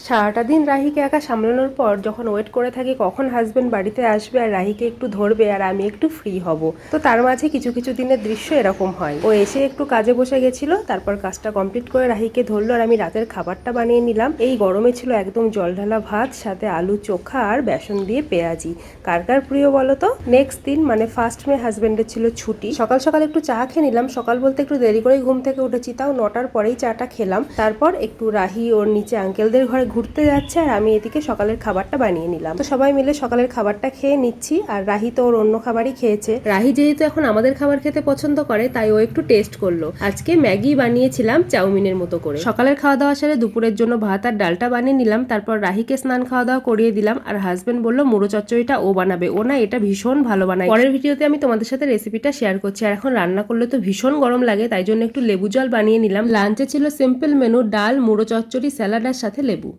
সারাটা দিন রাহিকে একা সামলানোর পর যখন ওয়েট করে থাকি কখন হাজবেন্ড বাড়িতে আসবে আর রাহিকে একটু ধরবে আর আমি একটু ফ্রি হব, তো তার মাঝে কিছু কিছু দিনের দৃশ্য এরকম হয়। ও এসে একটু কাজে বসে গেছিল, তারপর কাজটা কমপ্লিট করে রাহিকে ধরলো আর আমি রাতের খাবারটা বানিয়ে নিলাম। এই গরমে ছিল একদম জল ঢালা ভাত, সাথে আলু চোখা আর বেসন দিয়ে পেঁয়াজি। কার কার প্রিয় বলো তো। নেক্সট দিন মানে 1 মে হাজবেন্ডের ছিল ছুটি। সকাল সকাল একটু চা খেয়ে নিলাম। সকাল বলতে একটু দেরি করেই ঘুম থেকে উঠেছি, তাও 9টার পরেই চাটা খেলাম। তারপর একটু রাহি ওর নিচে আঙ্কেলদের ঘরে ঘুরতে যাচ্ছে আর আমি এদিকে সকালের খাবারটা বানিয়ে নিলাম। তো সবাই মিলে সকালের খাবারটা খেয়ে নিচ্ছি আর রাহি তো ওর অন্য খাবারই খেয়েছে। রাহি যেহেতু এখন আমাদের খাবার খেতে পছন্দ করে তাই ও একটু টেস্ট করলো। আজকে ম্যাগি বানিয়েছিলাম চাউমিনের মতো করে। সকালের খাওয়া দাওয়া সেরে দুপুরের জন্য ভাত আর ডালটা বানিয়ে নিলাম। তারপর রাহিকে স্নান খাওয়া দাওয়া করিয়ে দিলাম আর হাজবেন্ড বললো মুড়ো চচ্চড়িটা ও বানাবে, ও না এটা ভীষণ ভালো বানায়। পরের ভিডিওতে আমি তোমাদের সাথে রেসিপিটা শেয়ার করছি। আর এখন রান্না করলে তো ভীষণ গরম লাগে, তাই জন্য একটু লেবু জল বানিয়ে নিলাম। লাঞ্চে ছিল সিম্পল মেনু, ডাল, মুড়ো চচ্চড়ি, স্যালাড আর সাথে লেবু।